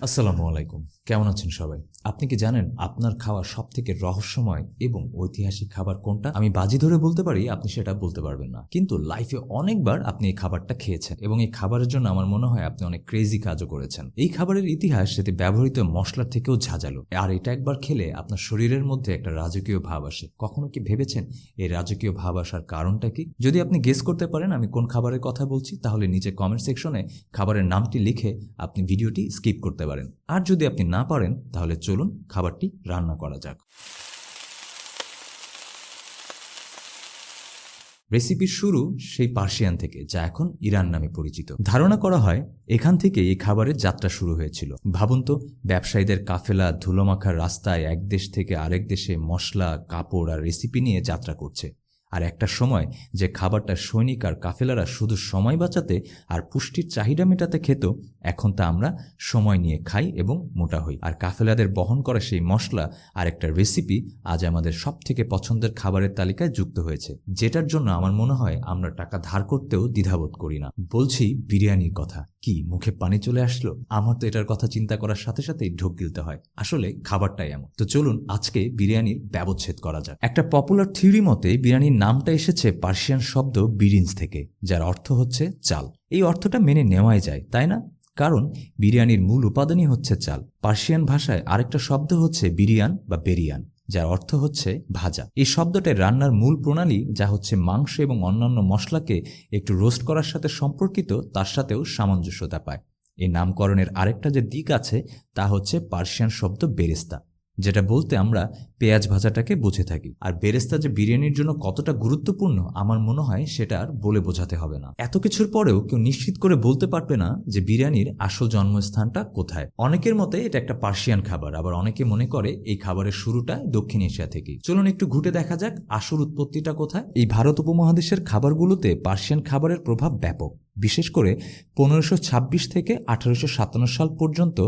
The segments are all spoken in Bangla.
আসসালামু আলাইকুম। কেমন আছেন সবাই? আপনি কি জানেন আপনার খাওয়া সবথেকে রহস্যময় এবং ঐতিহাসিক খাবার কোনটা? আমি বাজি ধরে বলতে পারি আপনি সেটা বলতে পারবেন না। কিন্তু লাইফে অনেকবার আপনি এই খাবারটা খেয়েছেন এবং এই খাবারের জন্য আমার মনে হয় আপনি অনেক ক্রেজি কাজও করেছেন। এই খাবারের ইতিহাস সেটি ব্যবহৃত মশলার থেকেও ঝাঁঝালো। আর এটা একবার খেলে আপনার শরীরের মধ্যে একটা রাজকীয় ভাব আসে। কখনো কি ভেবেছেন এই রাজকীয় ভাব আসার কারণটা কি? যদি আপনি গেস করতে পারেন আমি কোন খাবারের কথা বলছি তাহলে নিচে কমেন্ট সেকশনে খাবারের নামটি লিখে আপনি ভিডিওটি স্কিপ করতে পারেন। আর যদি আপনি না পারেন তাহলে চলুন খাবারটি রান্না করা যাক। রেসিপির শুরু সেই পার্সিয়ান থেকে, যা এখন ইরান নামে পরিচিত। ধারণা করা হয় এখান থেকে এই খাবারের যাত্রা শুরু হয়েছিল। ভাবুন তো, ব্যবসায়ীদের কাফেলা ধুলোমাখার রাস্তায় এক দেশ থেকে আরেক দেশে মশলা, কাপড় আর রেসিপি নিয়ে যাত্রা করছে। আর একটা সময় যে খাবারটা সৈনিক আর কাফেলারা শুধু সময় বাঁচাতে আর পুষ্টির চাহিদা মেটাতে খেত, এখন তা আমরা সময় নিয়ে খাই এবং মোটা হই। আর কাফেলাদের বহন করা সেই মশলা আর একটা রেসিপি আজ আমাদের সব থেকে পছন্দের খাবারের তালিকায় যুক্ত হয়েছে, যেটার জন্য আমার মনে হয় আমরা টাকা ধার করতেও দ্বিধাবোধ করি না। বলছি বিরিয়ানির কথা। কি মুখে পানি চলে আসলো? আমার তো এটার কথা চিন্তা করার সাথে সাথেই ঢোক গিলতে হয়। আসলে খাবারটাই এমন। তো চলুন আজকে বিরিয়ানির ব্যবচ্ছেদ করা যাক। একটা পপুলার থিওরি মতে বিরিয়ানির নামটা এসেছে পার্সিয়ান শব্দ বিরিনস থেকে, যার অর্থ হচ্ছে চাল। এই অর্থটা মেনে নেওয়াই যায়, তাই না? কারণ বিরিয়ানির মূল উপাদানই হচ্ছে চাল। পার্সিয়ান ভাষায় আরেকটা শব্দ হচ্ছে বিরিয়ান বা বেরিয়ান, যার অর্থ হচ্ছে ভাজা। এই শব্দটার রান্নার মূল প্রণালী, যা হচ্ছে মাংস এবং অন্যান্য মশলাকে একটু রোস্ট করার সাথে সম্পর্কিত, তার সাথেও সামঞ্জস্যতা পায়। এই নামকরণের আরেকটা যে দিক আছে তা হচ্ছে পার্সিয়ান শব্দ বেরেস্তা, যেটা বলতে আমরা পেঁয়াজ ভাজাটাকে বুঝে থাকি। আর বেরেস্তা যে বিরিয়ানির জন্য কতটা গুরুত্বপূর্ণ আমার মনে হয় সেটা আর বলে বোঝাতে হবে না। এত কিছুর পরেও কেউ নিশ্চিত করে বলতে পারবে না যে বিরিয়ানির আসল জন্মস্থানটা কোথায়। অনেকের মতে এটা একটা পার্সিয়ান খাবার, আবার অনেকে মনে করে এই খাবারের শুরুটা দক্ষিণ এশিয়া থেকেই। চলুন একটু ঘুটে দেখা যাক আসল উৎপত্তিটা কোথায়। এই ভারত উপমহাদেশের খাবারগুলোতে পার্সিয়ান খাবারের প্রভাব ব্যাপক। বিশেষ করে 1526 থেকে 1857 সাল পর্যন্ত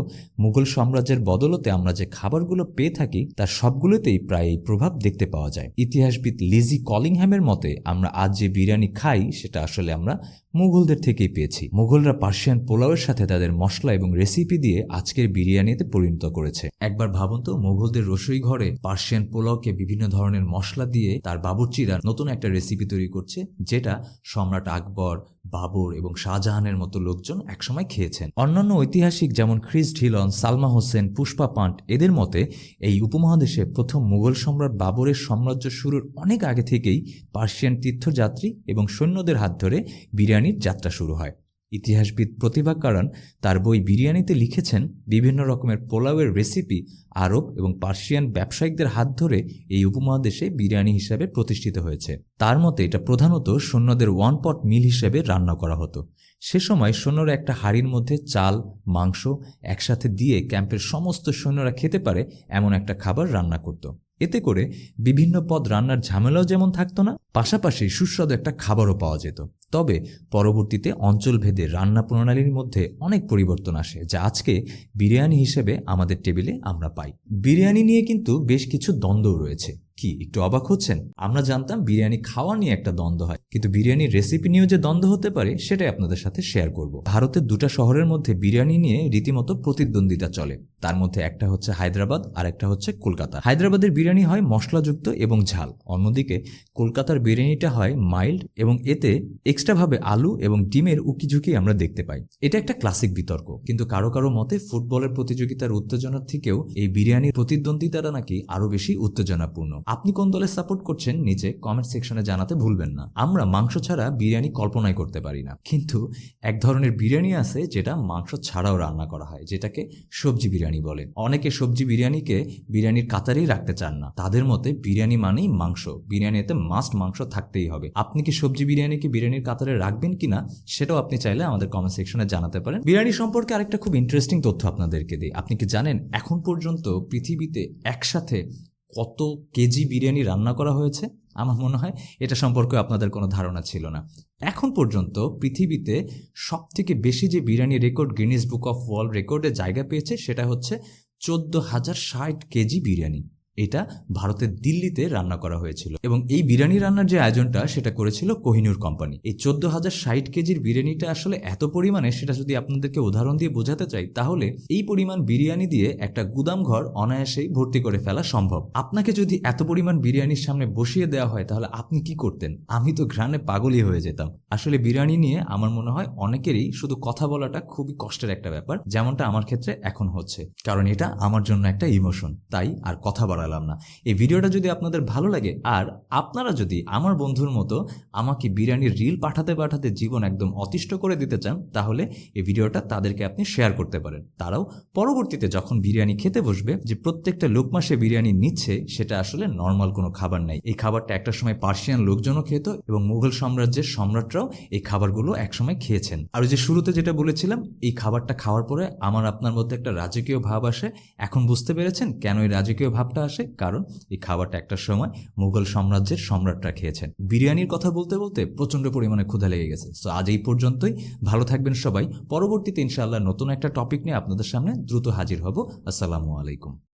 মুঘল সাম্রাজ্যের বদলতে আমরা যে খাবারগুলো পেয়ে থাকি তার সবগুলোতেই প্রায় এই প্রভাব দেখতে পাওয়া যায়। ইতিহাসবিদ লিজি কলিংহ্যামের মতে আমরা আজ যে বিরিয়ানি খাই সেটা আসলে আমরা মুঘলদের থেকেই পেয়েছি। মুঘলরা পার্সিয়ান পোলাওয়ের সাথে তাদের মশলা এবং রেসিপি দিয়ে আজকের বিরিয়ানিতে পরিণত করেছে। একবার ভাবুন তো, মুঘলদের রসোই ঘরে পার্সিয়ান পোলাওকে বিভিন্ন ধরনের মশলা দিয়ে তার বাবুর্চিরা নতুন একটা রেসিপি তৈরি করছে, যেটা সম্রাট আকবর, বাবর এবং শাহজাহানের মতো লোকজন একসময় খেয়েছেন। অন্যান্য ঐতিহাসিক যেমন খ্রিস ঢিলন, সালমা হোসেন, পুষ্পা পান্ট এদের মতে এই উপমহাদেশে প্রথম মুঘল সম্রাট বাবরের সাম্রাজ্য শুরুর অনেক আগে থেকেই পার্সিয়ান তীর্থযাত্রী এবং সৈন্যদের হাত ধরে বিরিয়ানির যাত্রা শুরু হয়। ইতিহাসবিদ প্রতিভা কারণ তার বই বিরিয়ানিতে লিখেছেন, বিভিন্ন রকমের পোলাওয়ের রেসিপি আরব এবং পার্সিয়ান ব্যবসায়িকদের হাত ধরে এই উপমহাদেশে বিরিয়ানি হিসাবে প্রতিষ্ঠিত হয়েছে। তার মতে এটা প্রধানত সৈন্যদের ওয়ান পট মিল হিসেবে রান্না করা হতো। সে সময় সৈন্যরা একটা হাঁড়ির মধ্যে চাল, মাংস একসাথে দিয়ে ক্যাম্পের সমস্ত সৈন্যরা খেতে পারে এমন একটা খাবার রান্না করত। এতে করে বিভিন্ন পদ রান্নার ঝামেলাও যেমন থাকতো না, পাশাপাশি সুস্বাদু একটা খাবারও পাওয়া যেত। তবে পরবর্তীতে অঞ্চলভেদে রান্না প্রণালীর মধ্যে অনেক পরিবর্তন আসে, যা আজকে বিরিয়ানি হিসেবে আমাদের টেবিলে আমরা পাই। বিরিয়ানি নিয়ে কিন্তু বেশ কিছু দ্বন্দ্ব রয়েছে। কি একটু অবাক হচ্ছেন? আমরা জানতাম বিরিয়ানি খাওয়া নিয়ে একটা দ্বন্দ্ব হয়, কিন্তু বিরিয়ানির রেসিপি নিয়েও যে দ্বন্দ্ব হতে পারে সেটাই আপনাদের সাথে শেয়ার করব। ভারতের দুটা শহরের মধ্যে বিরিয়ানি নিয়ে রীতিমতো প্রতিদ্বন্দ্বিতা চলে। তার মধ্যে একটা হচ্ছে হায়দ্রাবাদ আর একটা হচ্ছে কলকাতা। হায়দ্রাবাদের বিরিয়ানি হয় মশলাযুক্ত এবং ঝাল, অন্যদিকে কলকাতার বিরিয়ানিটা হয় মাইল্ড এবং এতে এক্সট্রাভাবে আলু এবং ডিমের উকিঝুঁকি আমরা দেখতে পাই। এটা একটা ক্লাসিক বিতর্ক, কিন্তু কারো কারো মতে ফুটবলের প্রতিযোগিতার উত্তেজনার থেকেও এই বিরিয়ানির প্রতিদ্বন্দ্বিতাটা নাকি আরো বেশি উত্তেজনাপূর্ণ। আপনি কোন দলে সাপোর্ট করছেন নিচে কমেন্ট সেকশনে জানাতে ভুলবেন না। আমরা মাংস ছাড়া বিরিয়ানি কল্পনাই করতে পারি না, কিন্তু এক ধরনের বিরিয়ানি আছে যেটা মাংস ছাড়াও রান্না করা হয়, যেটাকে সবজি বিরিয়ানি বলে। অনেকে সবজি বিরিয়ানিকে বিরিয়ানির কাতারেই রাখতে চান না। তাদের মতে বিরিয়ানি মানেই মাংস, বিরিয়ানিতে মাস্ট মাংস থাকতেই হবে। আপনি কি সবজি বিরিয়ানিকে বিরিয়ানির কাতারে রাখবেন কিনা সেটাও আপনি চাইলে আমাদের কমেন্ট সেকশনে জানাতে পারেন। বিরিয়ানি সম্পর্কে আরেকটা খুব ইন্টারেস্টিং তথ্য আপনাদেরকে দিই। আপনি কি জানেন এখন পর্যন্ত পৃথিবীতে একসাথে কত কেজি বিরিয়ানি রান্না করা হয়েছে? আমার মনে হয় এটা সম্পর্কে আপনাদের কোনো ধারণা ছিল না। এখন পর্যন্ত পৃথিবীতে সবথেকে বেশি যে biryani record Guinness book of world রেকর্ডে জায়গা পেয়েছে সেটা হচ্ছে 14,060 কেজি বিরিয়ানি। এটা ভারতের দিল্লিতে রান্না করা হয়েছিল এবং এই বিরিয়ানি রান্নার যে আয়োজনটা সেটা করেছিল কোহিনূর কোম্পানি। এই 14,060 কেজির বিরিয়ানিটা আসলে এত পরিমাণে, সেটা যদি আপনাদেরকে উদাহরণ দিয়ে বোঝাতে চাই তাহলে এই পরিমাণ বিরিয়ানি দিয়ে একটা গুদাম ঘর অনায়াসেই ভর্তি করে ফেলা সম্ভব। আপনাকে যদি এত পরিমাণ বিরিয়ানির সামনে বসিয়ে দেওয়া হয় তাহলে আপনি কি করতেন? আমি তো ঘ্রাণে পাগলই হয়ে যেতাম। আসলে বিরিয়ানি নিয়ে আমার মনে হয় অনেকেরই শুধু কথা বলাটা খুবই কষ্টের একটা ব্যাপার, যেমনটা আমার ক্ষেত্রে এখন হচ্ছে, কারণ এটা আমার জন্য একটা ইমোশন। তাই আর কথা বাড়ালাম না। এই ভিডিওটা যদি আপনাদের ভালো লাগে আর আপনারা যদি আমার বন্ধুর মতো আমাকে বিরিয়ানির রিল পাঠাতে পাঠাতে জীবন একদম অতিষ্ঠ করে দিতে চান তাহলে এই ভিডিওটা তাদেরকে আপনি শেয়ার করতে পারেন। তারাও পরবর্তীতে যখন বিরিয়ানি খেতে বসবে, যে প্রত্যেকটা লোকমা সে বিরিয়ানি নিচ্ছে সেটা আসলে নর্মাল কোনো খাবার নাই। এই খাবারটা একটা সময় পার্সিয়ান লোকজনও খেত এবং মুঘল সাম্রাজ্যের সম্রাটরাও এই খাবারগুলো একসময় খেয়েছেন। আর ওই যে শুরুতে যেটা বলেছিলাম, এই খাবারটা খাওয়ার পরে আমার আপনার মধ্যে একটা রাজকীয় ভাব আসে। এখন বুঝতে পেরেছেন কেন এই রাজকীয় ভাবটা আসে? কারণ এই খাবারটা একটা সময় মুঘল সাম্রাজ্যের সম্রাটরা খেয়েছেন। বিরিয়ানির কথা বলতে বলতে প্রচন্ড পরিমাণে ক্ষুধা লেগে গেছে। সো আজ এই পর্যন্তই। ভালো থাকবেন সবাই। পরবর্তীতে ইনশাআল্লাহ নতুন একটা টপিক নিয়ে আপনাদের সামনে দ্রুত হাজির হব। আসসালামু আলাইকুম।